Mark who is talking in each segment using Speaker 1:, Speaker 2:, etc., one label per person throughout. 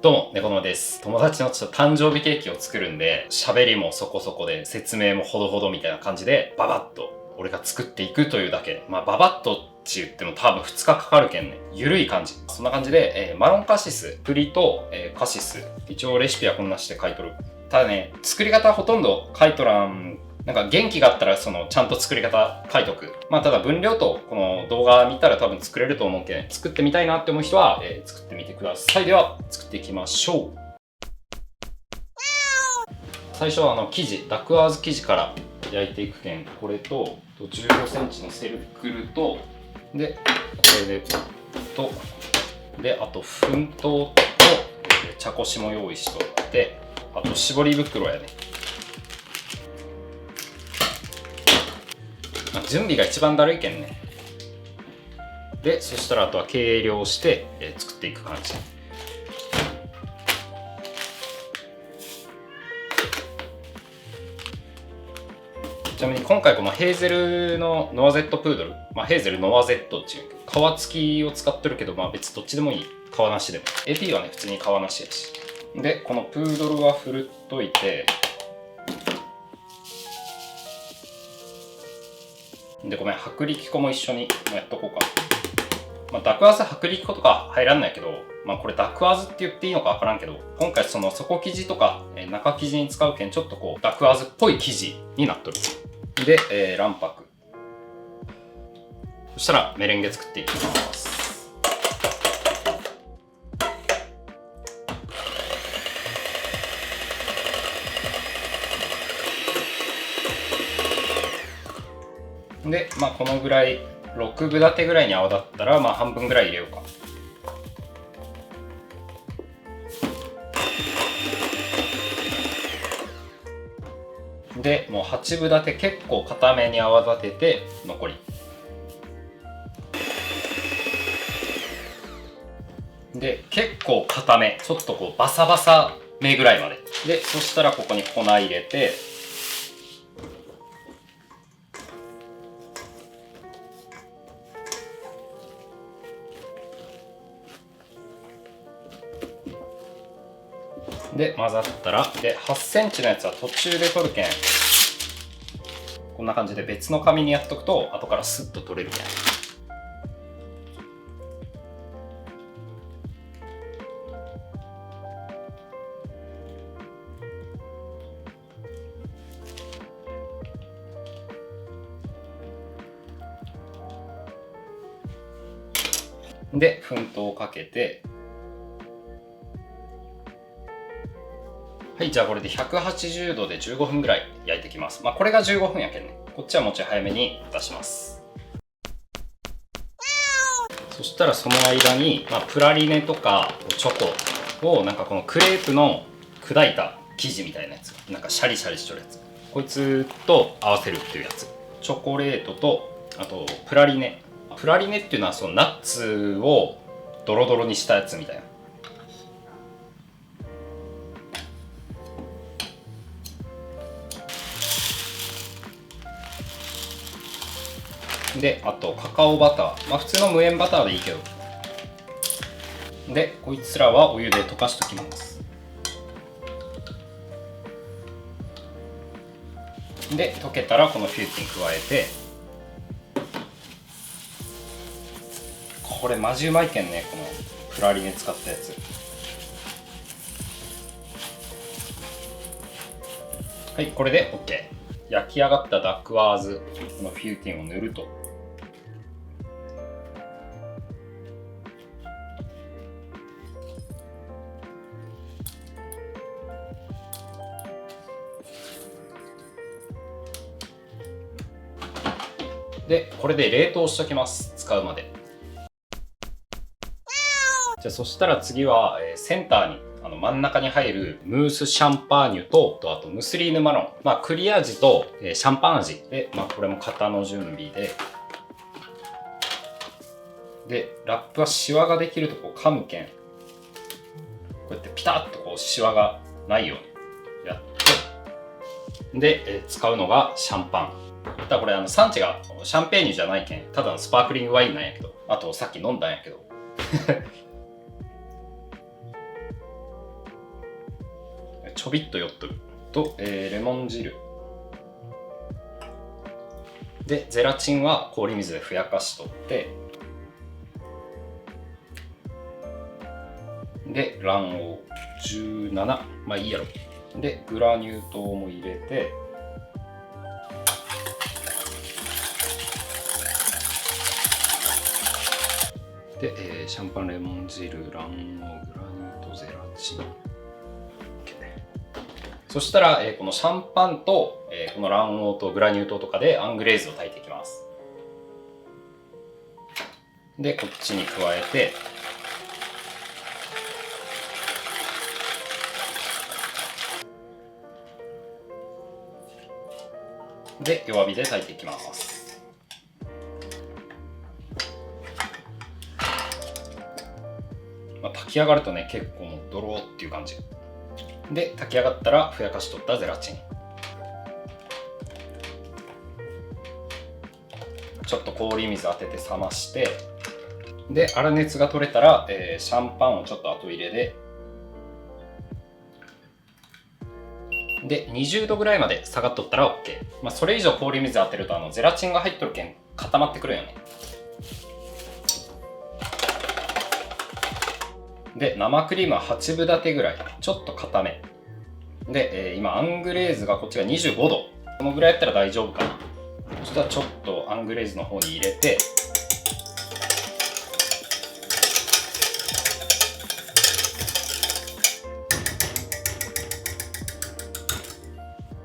Speaker 1: どうも、猫のです。友達のちょっと誕生日ケーキを作るんで、喋りもそこそこで、説明もほどほどみたいな感じで、ババッと俺が作っていくというだけ。ババッとって言っても多分2日かかるけんね。ゆるい感じ。そんな感じで、マロンカシス、栗と、カシス。一応レシピはこんなして書いとる。ただね、作り方ほとんど書いとらん。なんか元気があったらちゃんと作り方書いとく。ただ分量とこの動画見たら多分作れると思うけん、作ってみたいなって思う人は、作ってみてください。では、作っていきましょう。最初は生地、ダクワーズ生地から焼いていくけん、これと15センチのセルクルと、で、これで、で、あと粉糖と茶こしも用意しとって、あと絞り袋やね。準備が一番だるいけんね。で、そしたらあとは計量して、作っていく感じ。ちなみに今回このヘーゼルのノワゼットプードル、ヘーゼルノワゼットっていう皮付きを使ってるけど、別どっちでもいい。皮なしでも。AP はね、普通に皮なしやし。で、このプードルはふるっといて、で、ごめん、薄力粉も一緒にやっとこうか。ダクワーズ薄力粉とか入らんないけど、これダクワーズって言っていいのかわからんけど、今回底生地とか中生地に使うけん、ちょっとダクワーズっぽい生地になっとる。で、卵白。そしたらメレンゲ作っていきます。で、このぐらい、6分立てぐらいに泡立ったら、半分ぐらい入れようか。で、もう8分立て結構固めに泡立てて、残り。で、結構固め。ちょっとバサバサめぐらいまで。で、そしたらここに粉入れて、で、混ざったら、で、8センチのやつは途中で取るけん、こんな感じで別の紙にやっとくと、後からスッと取れるけん。で、粉糖をかけて、はい、じゃあこれで180度で15分ぐらい焼いていきます。これが15分やけんね。こっちはもうちょい早めに出します。そしたらその間に、プラリネとかチョコをこのクレープの砕いた生地みたいなやつ、シャリシャリしとるやつ。こいつと合わせるっていうやつ。チョコレートと、あとプラリネ。プラリネっていうのはそのナッツをドロドロにしたやつみたいな。で、あとカカオバター。普通の無塩バターでいいけど。で、こいつらはお湯で溶かしときます。で、溶けたらこのフューティン加えて、これマジうまいけんね、このプラリネ使ったやつ。はい、これで OK。焼き上がったダックワーズ、このフューティンを塗ると。で、これで冷凍しときます。使うまで。じゃあそしたら次は、センターに真ん中に入るムースシャンパーニュと、あとムスリーヌマロン。栗味とシャンパン味で、これも型の準備で。で、ラップはシワができると噛むけん。こうやってピタッとシワがないようにやって。で、使うのがシャンパン。ただこれ産地がシャンペーニュじゃないけん、ただのスパークリングワインなんやけど、あとさっき飲んだんやけどちょびっと酔っとると、レモン汁で、ゼラチンは氷水でふやかしとって、で卵黄17、まあいいやろ。でグラニュー糖も入れて、で、シャンパン、レモン汁、卵黄、グラニュー糖、ゼラチン、OK。そしたら、このシャンパンと、この卵黄とグラニュー糖とかでアングレーズを炊いていきます。でこっちに加えて、で弱火で炊いていきます。炊き上がるとね、結構もうドローっていう感じで、炊き上がったらふやかしとったゼラチン、ちょっと氷水当てて冷まして、で粗熱が取れたら、シャンパンをちょっと後入れで20度ぐらいまで下がっとったら OK。それ以上氷水当てるとゼラチンが入っとるけん固まってくるよね。で生クリームは8分立てぐらい、ちょっと固めで、今アングレーズがこっちが25度、このぐらいやったら大丈夫かな。そしたらちょっとアングレーズの方に入れて、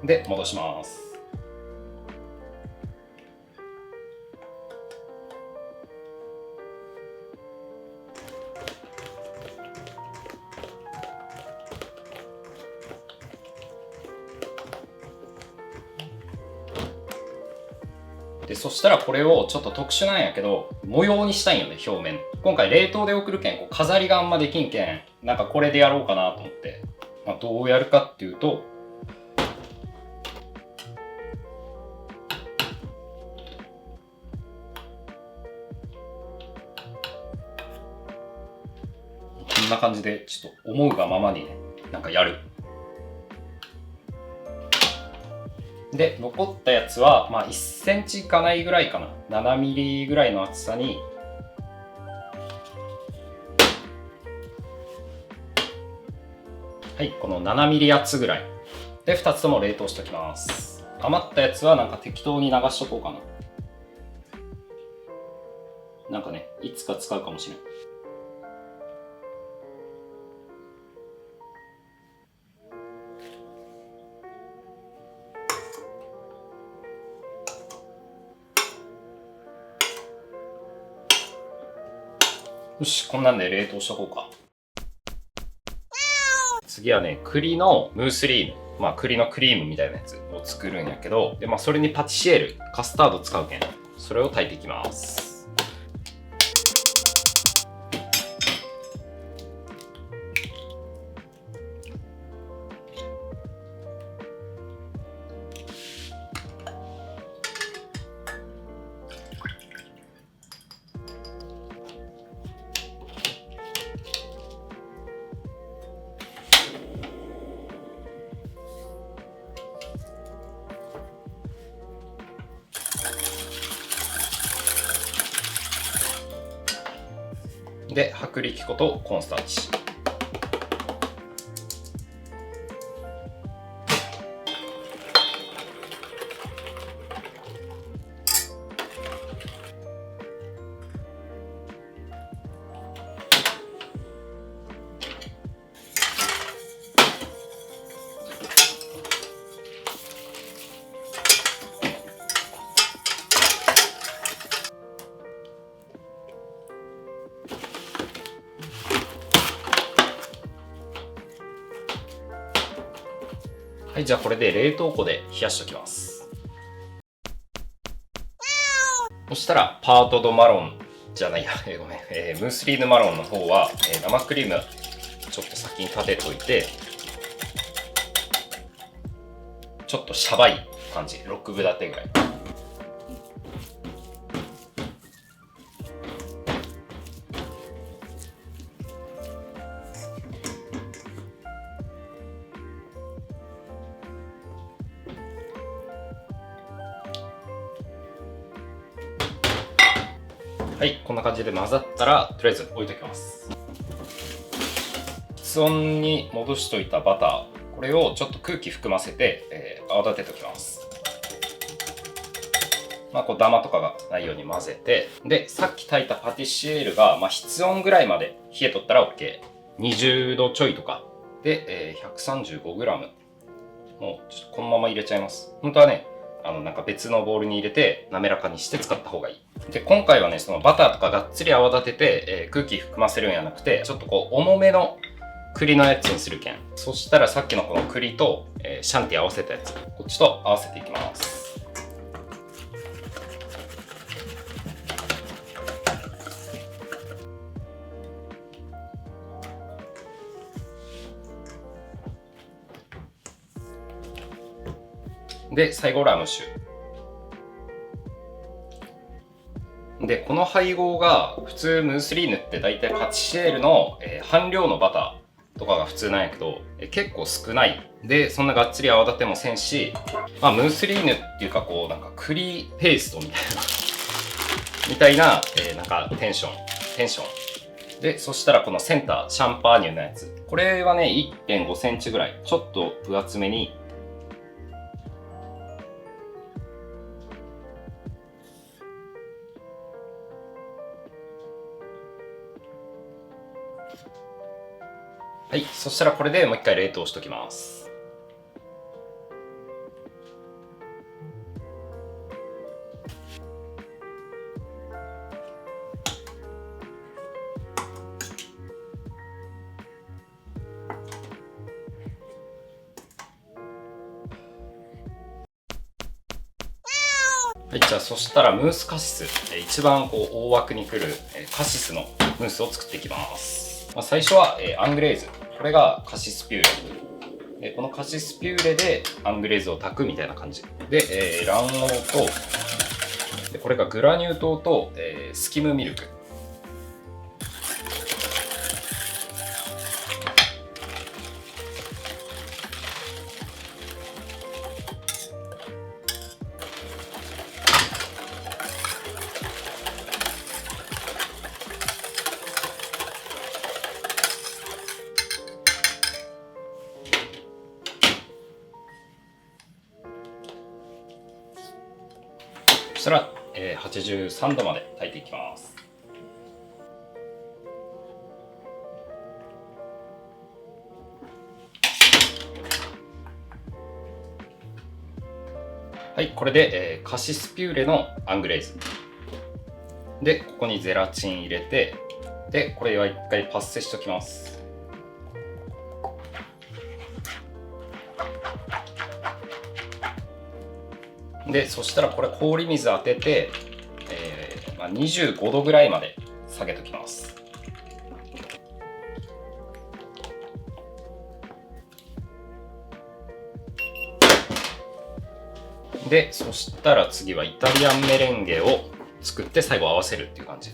Speaker 1: で戻します。でそしたらこれをちょっと特殊なんやけど、模様にしたいんよね、表面。今回冷凍で送るけん、こう飾りがあんまできんけん、なんかこれでやろうかなと思って、どうやるかっていうと、こんな感じでちょっと思うがままにね、なんかやる。で残ったやつは1センチいかないぐらいかな、7ミリぐらいの厚さに、はい、この7ミリ厚ぐらいで2つとも冷凍しておきます。余ったやつはなんか適当に流しとこうかな。なんかね、いつか使うかもしれない。よし、こんなんで冷凍しとこうか。次はね、栗のムースリーム、栗のクリームみたいなやつを作るんやけど、でそれにパティシエール、カスタード使うけん、それを炊いていきます。で薄力粉とコーンスターチ、はい、じゃあこれで冷凍庫で冷やしておきます。そしたらパートドマロンじゃないや、ごめん、ムースリーヌマロンの方は、生クリームちょっと先に立てといて、ちょっとシャバい感じ、6分立てぐらい。はい、こんな感じで混ざったらとりあえず置いときます。室温に戻しといたバター、これをちょっと空気含ませて、泡立てておきます。こうダマとかがないように混ぜて、でさっき炊いたパティシエールが、室温ぐらいまで冷えとったら OK。 20度ちょいとかで、135g もうちょっとこのまま入れちゃいます。本当はね、なんか別のボウルに入れて滑らかにして使った方がいい。で今回はね、そのバターとかがっつり泡立てて、空気含ませるんじゃなくて、ちょっとこう重めの栗のやつにするけん。そしたらさっきのこの栗と、シャンティ合わせたやつ、こっちと合わせていきます。で最後ラム酒で、この配合が普通ムースリーヌって大体パティシエールの、半量のバターとかが普通なんやけど、結構少ないで、そんながっつり泡立てもせんし、ムースリーヌっていうかこうなんか栗ペーストみたいななんかテンションで、そしたらこのセンターシャンパーニュのやつ、これはね 1.5 センチぐらいちょっと分厚めにはい、そしたらこれでもう一回冷凍しときます。はい、じゃあそしたらムースカシス、一番こう大枠にくるカシスのムースを作っていきます。最初はアングレーズ、これがカシスピューレ、このカシスピューレでアングレーズを炊くみたいな感じで、卵黄とでこれがグラニュー糖と、スキムミルク、そしたら、83度まで炊いていきます。はい、これで、カシスピューレのアングレーズで、ここにゼラチン入れて、でこれは一回パッセしときます。でそしたらこれ氷水当てて、25度ぐらいまで下げときます。でそしたら次はイタリアンメレンゲを作って最後合わせるっていう感じ。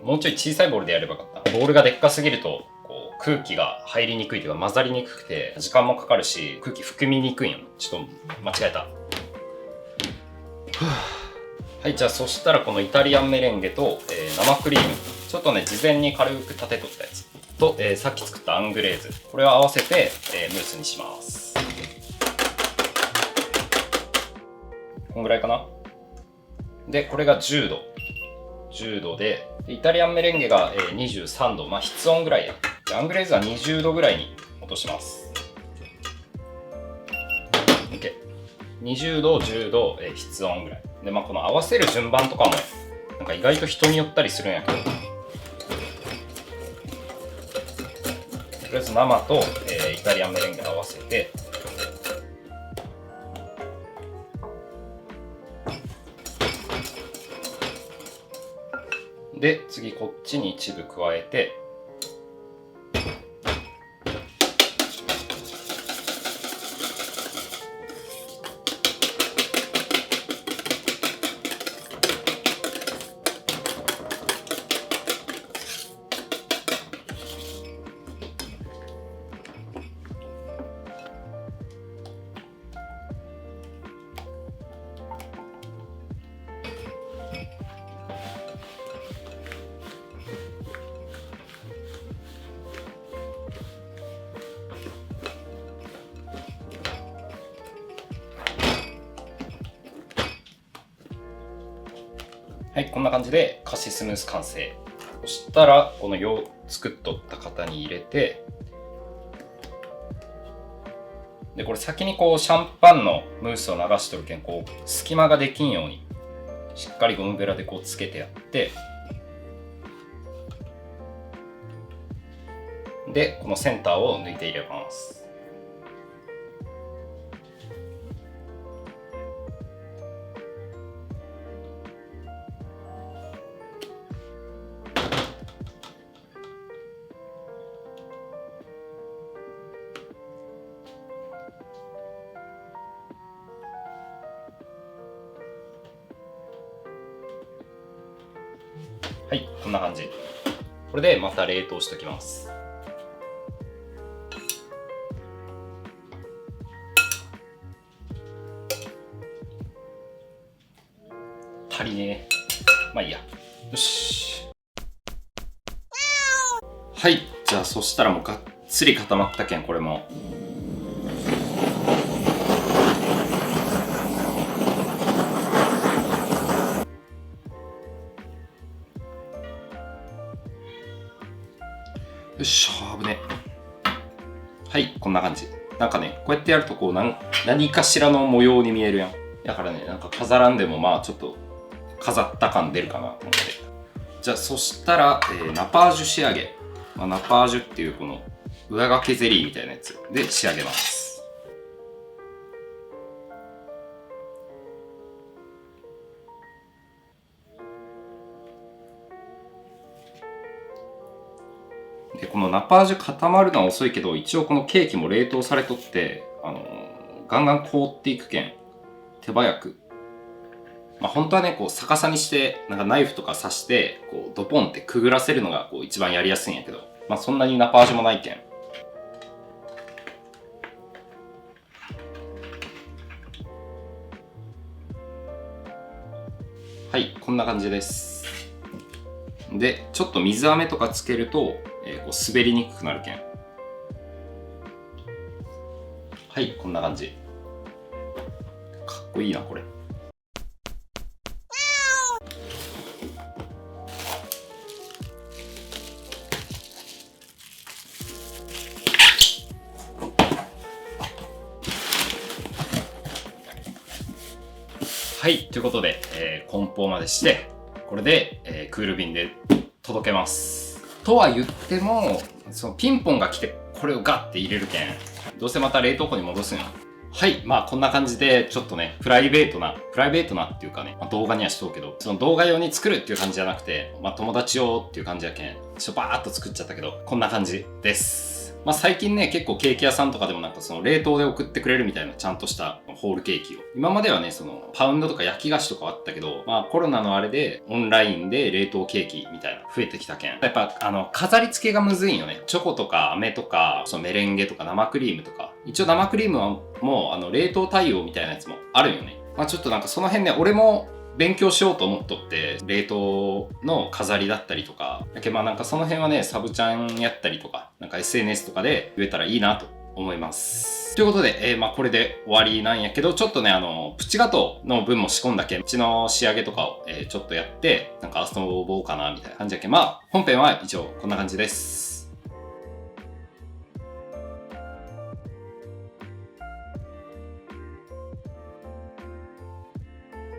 Speaker 1: もうちょい小さいボウルでやればよかった。ボウルがでっかすぎるとこう空気が入りにくいというか混ざりにくくて時間もかかるし、空気含みにくいんよ。ちょっと間違えた。はい、じゃあそしたらこのイタリアンメレンゲと、生クリーム、ちょっとね事前に軽く立てとったやつと、さっき作ったアングレーズ、これを合わせて、ムースにします。こんぐらいかな。でこれが10度で、イタリアンメレンゲが23度、室温ぐらいや。アングレーズは20度ぐらいに落とします。OK。20度、10度、室温ぐらい。で、この合わせる順番とかも、なんか意外と人によったりするんやけど、とりあえず生と、イタリアンメレンゲ合わせて、で次こっちに一部加えて、はい、こんな感じでカシスムース完成。そしたら、この作っとった型に入れて、で、これ先にこうシャンパンのムースを流しとるけん、こう隙間ができんように、しっかりゴムベラでこうつけてやって、で、このセンターを抜いて入れます。はい、こんな感じ。これでまた冷凍しておきます。足りねえ。まあいいや。よし。はい、じゃあそしたらもうがっつり固まったけん、これも。よっしゃ、危ね。はい、こんな感じ。なんかね、こうやってやるとこう何かしらの模様に見えるやん。だからね、なんか飾らんでもまあちょっと飾った感出るかなと思って。じゃあそしたら、ナパージュ仕上げ。ナパージュっていうこの上掛けゼリーみたいなやつで仕上げます。で、このナパージュ固まるのは遅いけど、一応このケーキも冷凍されとって、ガンガン凍っていくけん、手早く。まあ本当はね、こう逆さにして、なんかナイフとか刺して、こうドポンってくぐらせるのがこう一番やりやすいんやけど、まあそんなにナパージュもないけん。はい、こんな感じです。で、ちょっと水飴とかつけると、こう滑りにくくなるけん。はい、こんな感じ。かっこいいな、これ。はい、ということで、梱包までして、これで、クール便で届けます。とは言っても、そのピンポンが来て、これをガッて入れるけん、どうせまた冷凍庫に戻すんよ。はい、まあこんな感じで、ちょっとね、プライベートなっていうかね、まあ、動画にはしとうけど、その動画用に作るっていう感じじゃなくて、まあ友達用っていう感じやけん、バーっと作っちゃったけど、こんな感じです。まあ最近ね、結構ケーキ屋さんとかでもなんかその冷凍で送ってくれるみたいなちゃんとしたホールケーキを。今まではね、そのパウンドとか焼き菓子とかあったけど、まあコロナのあれでオンラインで冷凍ケーキみたいな増えてきたけん。やっぱ飾り付けがむずいんよね。チョコとか飴とか、そのメレンゲとか生クリームとか。一応生クリームはもう冷凍対応みたいなやつもあるよね。まあちょっとなんかその辺ね、俺も勉強しようと思っとって、冷凍の飾りだったりとか、だけどまあなんかその辺はね、サブちゃんやったりとか、なんか SNS とかで言えたらいいなと思います。ということで、まあこれで終わりなんやけど、ちょっとね、プチガトーの分も仕込んだけん、うちの仕上げとかを、ちょっとやって、なんか遊ぼうかな、みたいな感じやけん、まあ本編は以上こんな感じです。